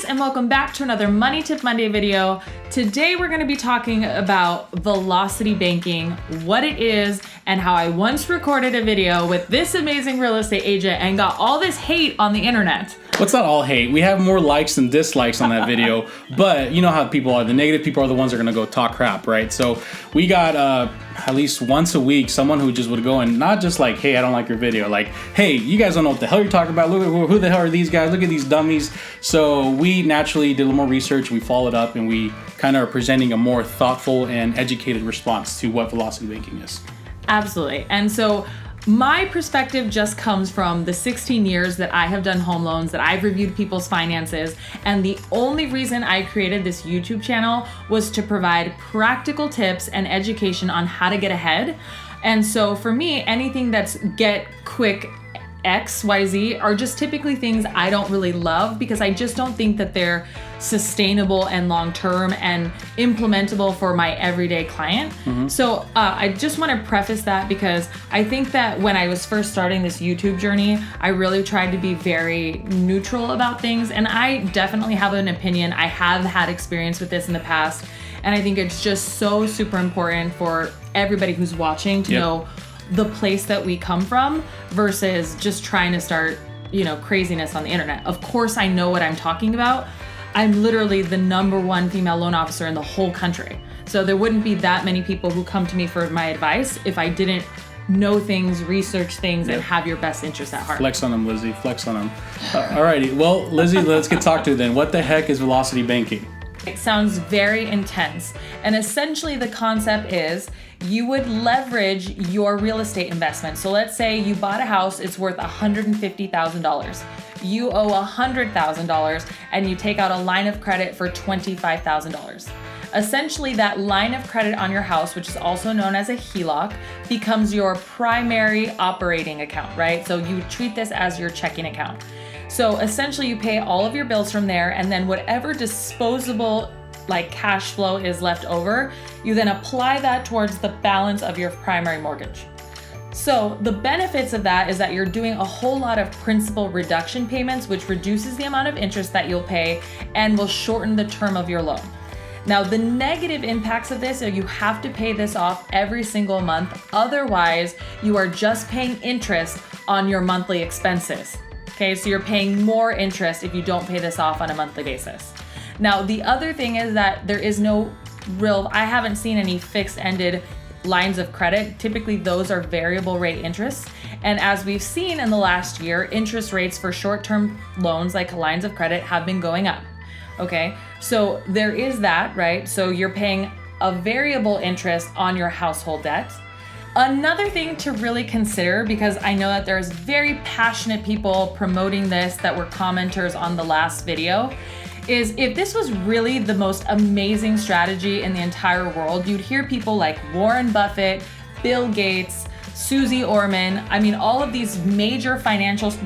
and welcome back to another Money Tip Monday video. Today we're going to be talking about velocity banking, what it is, and how I once recorded a video with this amazing real estate agent and got all this hate on the internet. Well, it's not all hate. We have more likes than dislikes on that video, but you know how people are. The negative people are the ones that are going to go talk crap, right? So we got at least once a week someone who just would go and not just like, hey, I don't like your video. Like, hey, you guys don't know what the hell you're talking about. Look at who the hell are these guys? Look at these dummies. So we naturally did a little more research. We followed up and we kind of are presenting a more thoughtful and educated response to what velocity banking is. Absolutely. And so my perspective just comes from the 16 years that I have done home loans, that I've reviewed people's finances. And the only reason I created this YouTube channel was to provide practical tips and education on how to get ahead. And so for me, anything that's get quick X, Y, Z are just typically things I don't really love because I just don't think that they're sustainable and long-term and implementable for my everyday client. So I just want to preface that because I think that when I was first starting this YouTube journey, I really tried to be very neutral about things. And I definitely have an opinion. I have had experience with this in the past. And I think it's just so super important for everybody who's watching to know the place that we come from versus just trying to start, craziness on the internet. Of course, I know what I'm talking about. I'm literally the #1 female loan officer in the whole country. So there wouldn't be that many people who come to me for my advice if I didn't know things, research things, and have your best interests at heart. Flex on them, Lizzie. Flex on them. Alrighty. Well, Lizzie, let's get talked to then. What the heck is velocity banking? It sounds very intense. And essentially the concept is you would leverage your real estate investment. So let's say you bought a house, it's worth $150,000. You owe $100,000 and you take out a line of credit for $25,000. Essentially that line of credit on your house, which is also known as a HELOC, becomes your primary operating account, right? So you treat this as your checking account. So essentially you pay all of your bills from there, and then whatever disposable cash flow is left over, you then apply that towards the balance of your primary mortgage. So the benefits of that is that you're doing a whole lot of principal reduction payments, which reduces the amount of interest that you'll pay and will shorten the term of your loan. Now, the negative impacts of this are you have to pay this off every single month. Otherwise, you are just paying interest on your monthly expenses. Okay, so you're paying more interest if you don't pay this off on a monthly basis. Now, the other thing is that there is no I haven't seen any fixed-ended lines of credit. Typically, those are variable rate interests. And as we've seen in the last year, interest rates for short-term loans like lines of credit have been going up. Okay, so there is that, right? So you're paying a variable interest on your household debt. Another thing to really consider, because I know that there's very passionate people promoting this that were commenters on the last video, is if this was really the most amazing strategy in the entire world, you'd hear people like Warren Buffett, Bill Gates, Susie Orman, all of these major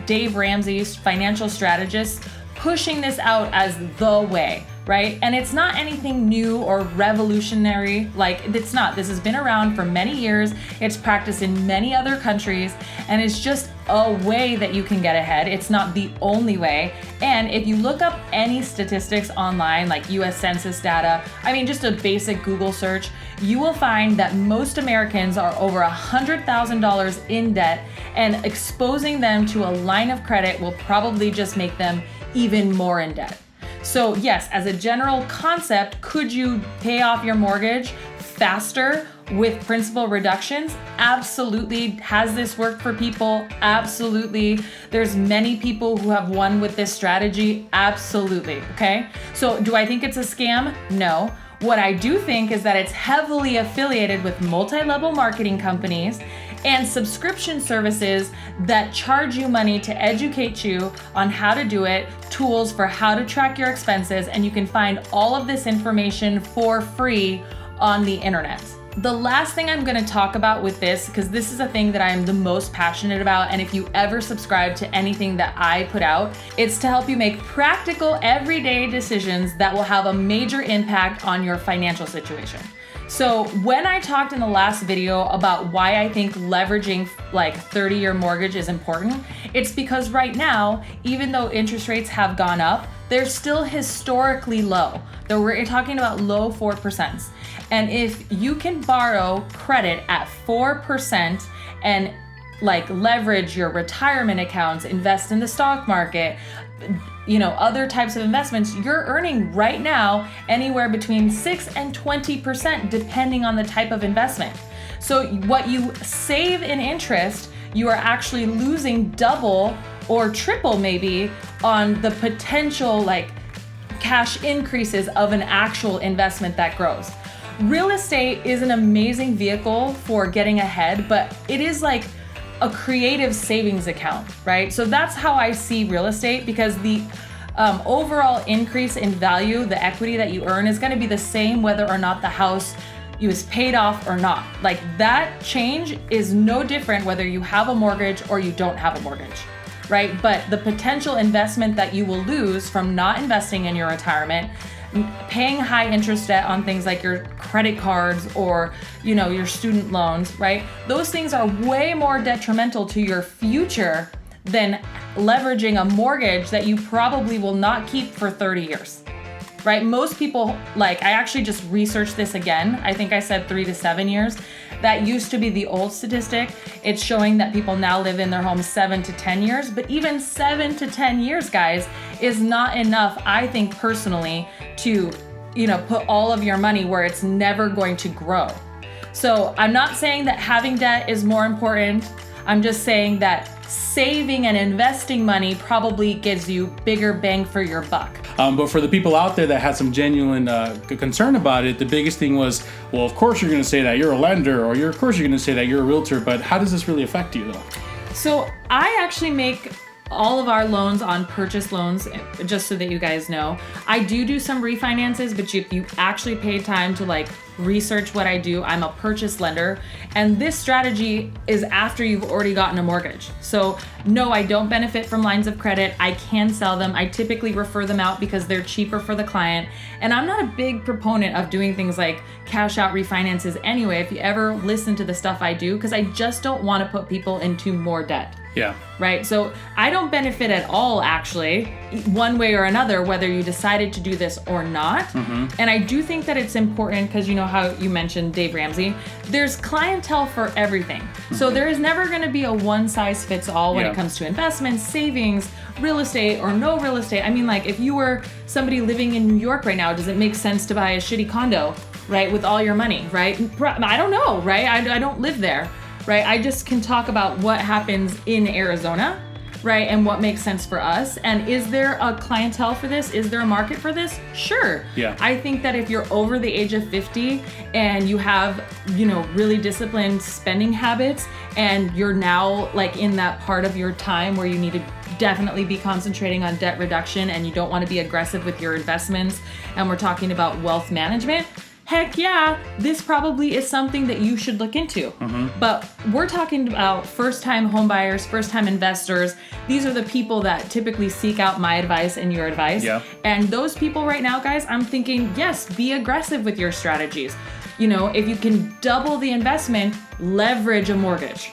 Dave Ramsey financial strategists pushing this out as the way, right? And it's not anything new or revolutionary. It's not. This has been around for many years. It's practiced in many other countries, and it's just a way that you can get ahead. It's not the only way. And if you look up any statistics online, like US Census data, just a basic Google search, you will find that most Americans are over $100,000 in debt, and exposing them to a line of credit will probably just make them even more in debt. So yes, as a general concept, could you pay off your mortgage faster with principal reductions? Absolutely. Has this worked for people? Absolutely. There's many people who have won with this strategy. Absolutely. Okay. So do I think it's a scam? No. What I do think is that it's heavily affiliated with multi-level marketing companies and subscription services that charge you money to educate you on how to do it, tools for how to track your expenses, and you can find all of this information for free on the internet. The last thing I'm going to talk about with this, because this is a thing that I am the most passionate about, and if you ever subscribe to anything that I put out, it's to help you make practical everyday decisions that will have a major impact on your financial situation. So when I talked in the last video about why I think leveraging like 30-year mortgage is important, it's because right now, even though interest rates have gone up, they're still historically low. Though we're talking about low 4%. And if you can borrow credit at 4% and like leverage your retirement accounts, invest in the stock market, other types of investments, you're earning right now anywhere between 6 and 20% depending on the type of investment. So what you save in interest, you are actually losing double or triple maybe on the potential like cash increases of an actual investment that grows. Real estate is an amazing vehicle for getting ahead, but it is like a creative savings account, right? So that's how I see real estate, because the overall increase in value, the equity that you earn, is going to be the same whether or not the house is paid off or not. Like that change is no different whether you have a mortgage or you don't have a mortgage, right? But the potential investment that you will lose from not investing in your retirement, paying high interest debt on things like your credit cards or your student loans, right? Those things are way more detrimental to your future than leveraging a mortgage that you probably will not keep for 30 years, right? Most people, I actually just researched this again. I think I said 3 to 7 years. That used to be the old statistic. It's showing that people now live in their homes 7 to 10 years, but even 7 to 10 years, guys, is not enough, I think personally, to, put all of your money where it's never going to grow. So I'm not saying that having debt is more important. I'm just saying that saving and investing money probably gives you bigger bang for your buck. But for the people out there that had some genuine concern about it, the biggest thing was, well, of course you're going to say that you're a lender, or of course you're going to say that you're a realtor, but how does this really affect you though? So I actually make all of our loans on purchase loans, just so that you guys know. I do some refinances, but if you actually pay time to research what I do, I'm a purchase lender. And this strategy is after you've already gotten a mortgage. So no, I don't benefit from lines of credit. I can sell them. I typically refer them out because they're cheaper for the client. And I'm not a big proponent of doing things like cash out refinances anyway, if you ever listen to the stuff I do, because I just don't want to put people into more debt. Yeah. Right. So I don't benefit at all, actually, one way or another, whether you decided to do this or not. Mm-hmm. And I do think that it's important because you know how you mentioned Dave Ramsey, there's clientele for everything. Mm-hmm. So there is never going to be a one size fits all when it comes to investments, savings, real estate, or no real estate. I mean, if you were somebody living in New York right now, does it make sense to buy a shitty condo, right, with all your money, right? I don't know, right? I don't live there. Right, I just can talk about what happens in Arizona, right, and what makes sense for us. And is there a clientele for this? Is there a market for this? Sure. Yeah. I think that if you're over the age of 50 and you have, really disciplined spending habits, and you're now in that part of your time where you need to definitely be concentrating on debt reduction and you don't want to be aggressive with your investments, and we're talking about wealth management, heck yeah, this probably is something that you should look into. Mm-hmm. But we're talking about first-time homebuyers, first-time investors. These are the people that typically seek out my advice and your advice. Yeah. And those people right now, guys, I'm thinking, yes, be aggressive with your strategies. If you can double the investment, leverage a mortgage.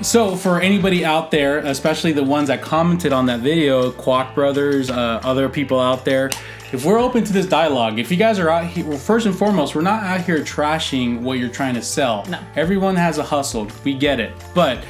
So for anybody out there, especially the ones that commented on that video, Kwok Brothers, other people out there, if we're open to this dialogue, if you guys are out here, well, first and foremost, we're not out here trashing what you're trying to sell. No. Everyone has a hustle. We get it. But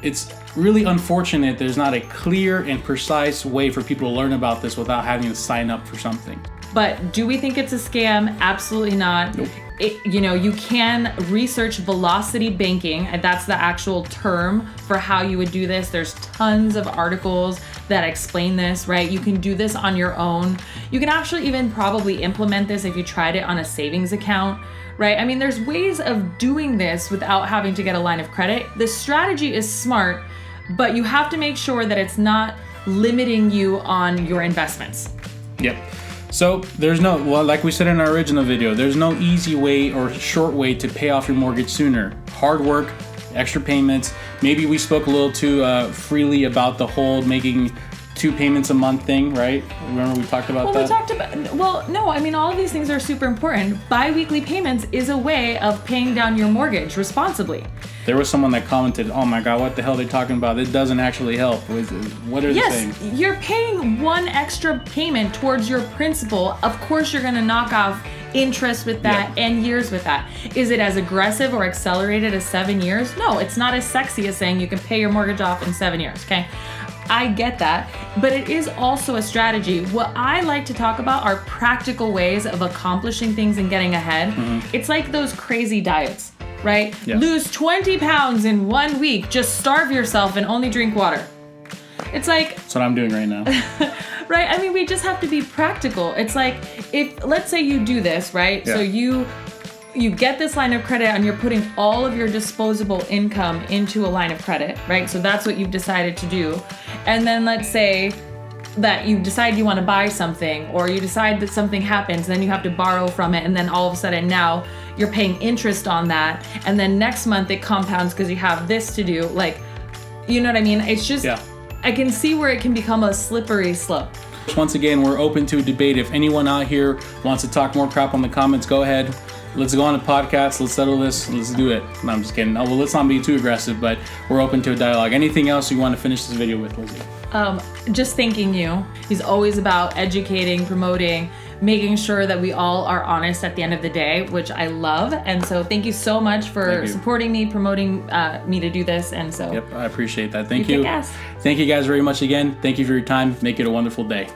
it's really unfortunate there's not a clear and precise way for people to learn about this without having to sign up for something. But do we think it's a scam? Absolutely not. Nope. You can research velocity banking, and that's the actual term for how you would do this. There's tons of articles that explain this, right? You can do this on your own. You can actually even probably implement this if you tried it on a savings account, right? I mean, there's ways of doing this without having to get a line of credit. The strategy is smart, but you have to make sure that it's not limiting you on your investments. Yep. So like we said in our original video, there's no easy way or short way to pay off your mortgage sooner. Hard work, extra payments. Maybe we spoke a little too freely about the whole 2 payments a month thing, right? Remember we talked about that? No, I mean, all of these things are super important. Bi-weekly payments is a way of paying down your mortgage responsibly. There was someone that commented, oh my God, what the hell are they talking about? It doesn't actually help. What are they saying? Yes, you're paying one extra payment towards your principal. Of course, you're going to knock off interest with that and years with that. Is it as aggressive or accelerated as 7 years? No, it's not as sexy as saying you can pay your mortgage off in 7 years, okay? I get that, but it is also a strategy. What I like to talk about are practical ways of accomplishing things and getting ahead. It's like those crazy diets, right? Yeah. Lose 20 pounds in 1 week, just starve yourself and only drink water. It's like... That's what I'm doing right now. Right? I mean, we just have to be practical. It's like, if, let's say you do this, right? Yeah. So you get this line of credit and you're putting all of your disposable income into a line of credit, right? So that's what you've decided to do. And then let's say that you decide you want to buy something, or you decide that something happens, then you have to borrow from it, and then all of a sudden now you're paying interest on that, and then next month it compounds because you have this to do. Like, you know what I mean? It's just, I can see where it can become a slippery slope. Once again, we're open to debate. If anyone out here wants to talk more crap on the comments, go ahead. Let's go on the podcast. Let's settle this. Let's do it. No, I'm just kidding. Oh, well, let's not be too aggressive, but we're open to a dialogue. Anything else you want to finish this video with, Lizzie? Just thanking you. He's always about educating, promoting, making sure that we all are honest at the end of the day, which I love. And so thank you so much for supporting me, promoting me to do this. And so I appreciate that. Thank you. Kick ass. Thank you guys very much again. Thank you for your time. Make it a wonderful day.